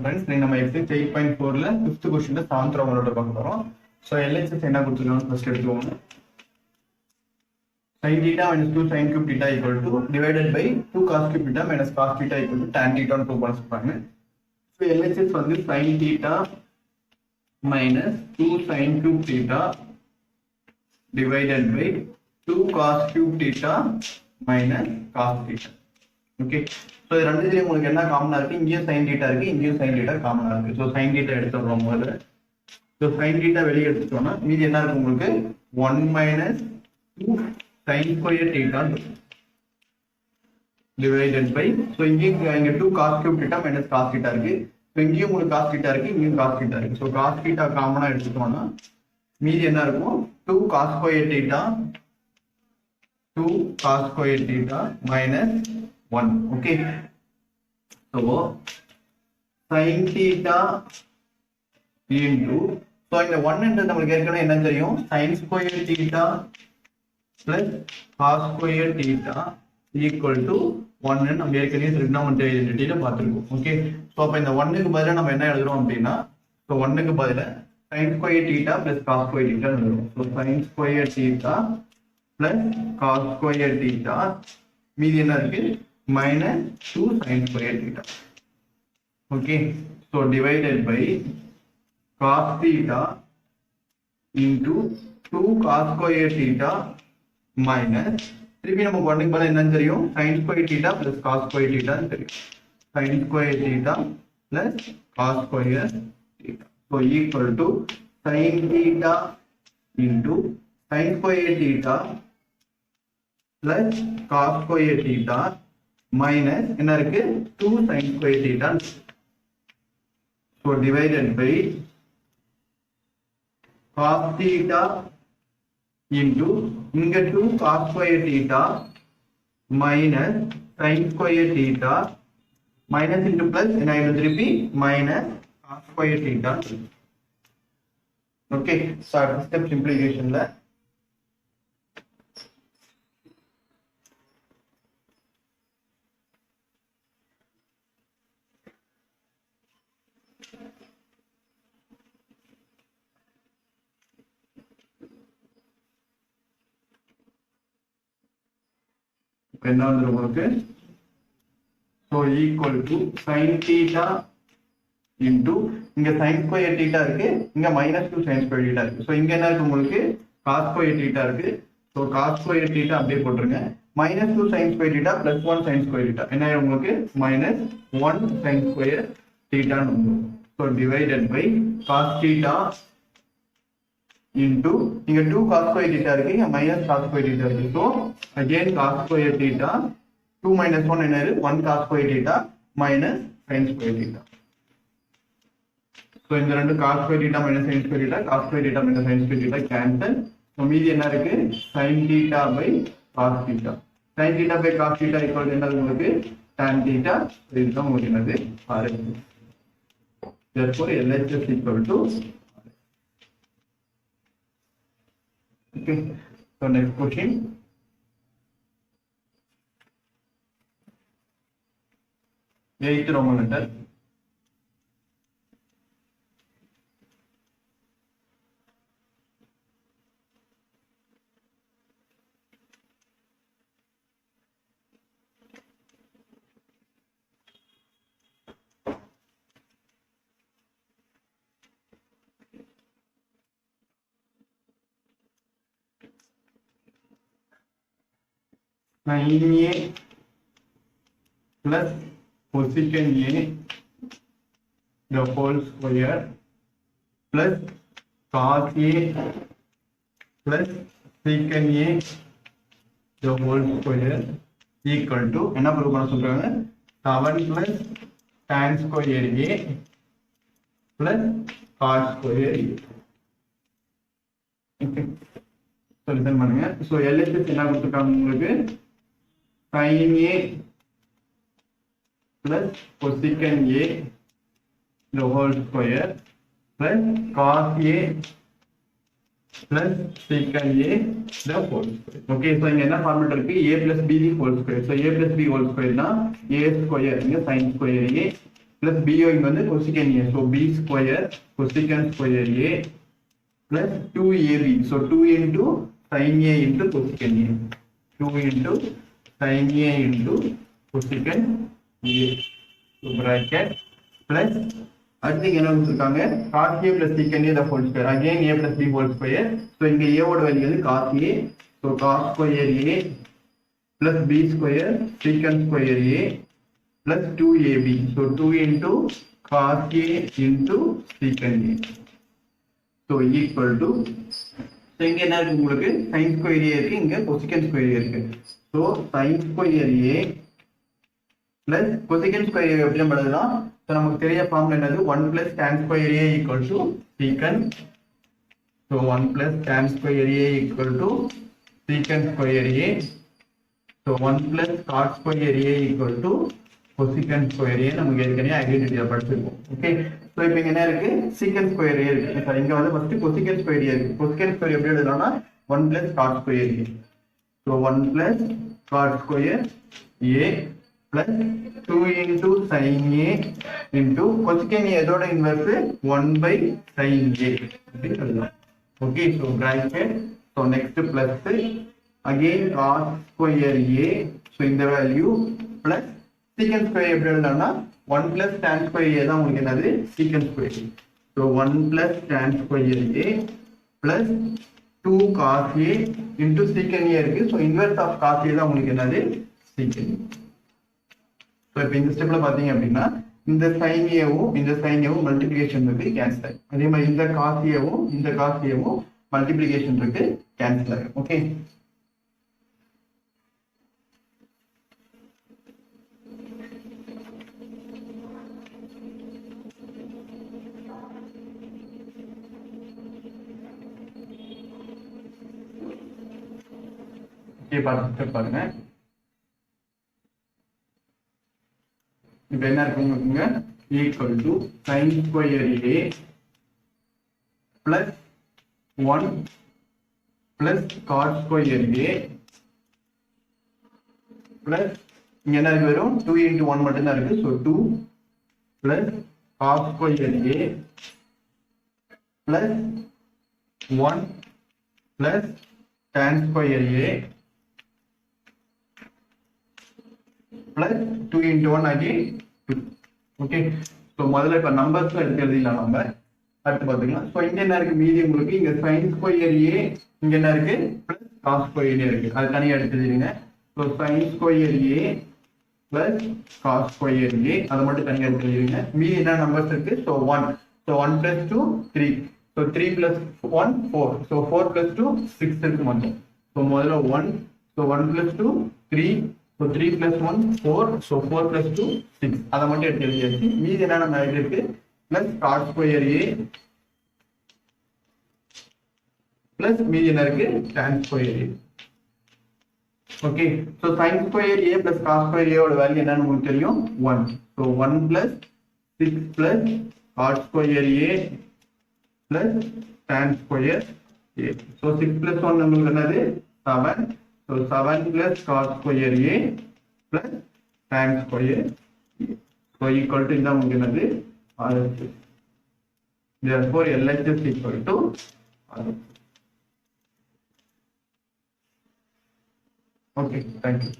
Friends, நம்ம exercise 8.4ல 5th question சாந்திரமலோட பார்க்க போறோம். சோ LHS என்ன கொடுத்திருக்காங்க ஃபர்ஸ்ட் எடுத்துக்கோங்க. sin theta minus 2 sin cube theta equal to divided by 2 cos cube theta minus cos theta equal to tan theta னு prove பண்ண சொல்றாங்க. So LHS வந்து sin theta minus 2 sin cube theta divided by 2 cos cube theta minus cos theta. Okay. So இது ரெண்டுலயும் உங்களுக்கு என்ன காமனா இருக்கு? இங்கேயும் sin theta இருக்கு, இங்கேயும் sin theta காமனா இருக்கு. So sin theta எடுத்துறோம் முதல்ல. So sin theta வெளிய எடுத்துட்டோம்னா மீதி என்ன இருக்கு உங்களுக்கு? 1 minus 2 sin square theta divided by so இங்க 2 cos cube theta minus cos theta இருக்கு. So இங்கேயும் உங்களுக்கு cos theta இருக்கு, இங்கேயும் cos theta இருக்கு. So cos theta காமனா எடுத்துட்டோம்னா மீதி என்ன இருக்கும்? 2 cos square theta minus 1. Okay. So sin theta into so இந்த 1 ன்றது நமக்கு ஏற்கனவே என்ன தெரியும்? sin square theta plus cos square theta equal to 1 ன்னு நம்ம ஏற்கனவே trigonometry identityல பார்த்திருக்கோம். ஓகே. சோ அப்ப இந்த 1 க்கு பதிலா நம்ம என்ன எழுதுறோம் அப்படினா so 1 க்கு பதிலா sin square theta plus cos square theta எழுதுறோம். So sin square theta plus cos square theta மீதி என்ன இருக்கு? minus 2 sin square theta. Okay, so divided by cos theta into 2 cos square theta minus திருப்பி நம்ம ஒன்னுக்கு பதிலா என்ன தெரியும்? sin square theta plus cos square theta தெரியும். sin square theta plus cos square theta. So equal to sin theta into sin square theta plus cos square theta minus என்ன இருக்கு? 2 sin square theta. So divided by cos theta into இங்க 2 cos square theta minus sin square theta minus into plus என்ன ஆயிடும் திருப்பி minus cos square theta. Okay, start step simplification ல என்ன வந்துரும் உங்களுக்கு? so equal to sin theta into இங்க sin square theta இருக்கு, இங்க minus 2 sin square theta இருக்கு. so இங்க என்ன இருக்கு உங்களுக்கு? cos square theta இருக்கு. so cos square theta அப்படியே போட்டுருங்க. minus 2 sin square theta plus 1 sin square theta என்ன ஆயிடும் உங்களுக்கு? minus 1 sin square theta ன்னு வந்துரும். so divided by cos theta into இங்க 2 cos square theta இருக்கு, இங்க minus cos square theta இருக்கு. so again cos square theta 2 minus 1 என்ன இருக்கு? 1 cos square theta minus sin square theta. so இந்த ரெண்டு cos square theta minus sin square theta, cos square theta minus sin square theta cancel. so மீதி என்ன இருக்கு? sin theta by cos theta. sin theta by cos theta equal to என்ன உங்களுக்கு? tan theta. இதுதான் உங்களுக்கு என்னது? RHS. therefore LHS equal to okay. so next question. Eighth Roman letter. Sin A plus cosecant A the whole square plus cos A plus secant A the whole square equal to என்ன prove பண்ண சொல்றாங்க? 7 plus tan square A plus cos square A. Okay, solution பண்ணுங்க. so LHS என்ன கொடுத்திருக்காங்க உங்களுக்கு? sin A plus cosecant A the whole square plus cos A plus secant A the whole square. Okay, so இங்க என்ன formula இருக்கு? a plus b the whole square. So a plus b whole square னா a square இங்க sin square a plus b இங்க வந்து cosecant a, so b square cosecant square a plus 2ab, so 2 into sin a into cosecant a, 2 into sin a into cosecant a, so bracket plus அடுத்து என்ன கொடுத்திருக்காங்க cos a plus secant a the whole square, again a plus b whole square, so இங்க a ஓட value வந்து cos a, so cos square a plus b square secant square a plus 2ab, so 2 into cos a into secant a, so equal to, so இங்க என்ன இருக்கு உங்களுக்கு sin square a இருக்கு, இங்க cosecant square a இருக்கு, so sin square a plus cosecant square a எப்படி நம்ம எழுதலாம், so நமக்கு தெரிய ஃபார்முலா என்னது 1 plus tan square a equal to secant, so 1 plus tan square a equal to secant square a, so 1 plus cos square a equal to cosecant square a நமக்கு ஏற்கனவே ஐடென்டிட்டியா படிச்சிருக்கோம். Okay, so இப்போ இங்க என்ன இருக்கு secant square a இருக்கு, sir இங்க வந்து ஃபர்ஸ்ட் cosecant square a இருக்கு, cosecant square எப்படி எழுதலாம்னா 1 plus cos square a, so 1 plus cos square a plus 2 into sin a into cosecant a எதோட இன்வெர்ஸ் 1 by sin a அப்படி எழுதலாம். Okay, so bracket, so next plus again cos square a, so இந்த value plus secant square எப்படி எழுதலாம்னா 1 plus tan square a தான் உங்களுக்கு என்னது secant square a, so 1 plus tan square a plus 2 cos a into secant a இருக்கு, so inverse of cos a தான் உங்களுக்கு என்னது secant. so இப்போ இந்த ஸ்டெப்ல பாத்தீங்க அப்படின்னா இந்த sin a வும் இந்த sin a வும் மல்டிப்ளிகேஷன் இருக்கு கேன்சல் ஆகும், அதே மாதிரி இந்த cos a வும் இந்த cos a வும் மல்டிப்ளிகேஷன் இருக்கு கேன்சல் ஆகும். ஓகே, பாருங்க இப்ப என்ன இருக்குங்க equal to sin square a plus 1 plus cos square a plus இங்க என்ன இருக்கு வெறும் 2 into 1 மட்டும் தான் இருக்கு, so 2 plus cos square a plus 1 plus tan square a plus 2 into 1 again 2. okay, so முதல்ல இப்ப நம்பர்ஸ் எடுத்து எழுதிடலாம் நம்ம. அடுத்து பாத்தீங்கன்னா so இங்க என்ன இருக்கு மீதி உங்களுக்கு இங்க sin square a, இங்க என்ன இருக்கு plus cos square a இருக்கு, அது தனியா எடுத்து எழுதிடுங்க. so sin square a plus cos square a அது மட்டும் தனியா எடுத்து எழுதிடுங்க. மீதி என்ன நம்பர்ஸ் இருக்கு, so 1, so 1 plus 2 3, so 3 plus 1 4, so 4 plus 2 6 இருக்கு மொத்தம். so முதல்ல 1, so 1 plus 2 3, so 3 plus 1 4, so 4 plus 2 6 அதை மட்டும் எடுத்து எழுதியாச்சு. மீதி என்ன நம்ம இருக்கு plus cos square a plus மீதி என்ன இருக்கு tan square a. Okay, so sin square a plus cos square a ஓட வேல்யூ என்னன்னு உங்களுக்கு தெரியும் 1, so 1 plus 6 plus cos square a plus tan square a, so 6 plus 1 உங்களுக்கு என்னது 7, so 7 plus cos square a plus tan square a, so equal to இந்த உங்களுக்கு என்னது RHS. therefore LHS equal to RHS. okay, thank you.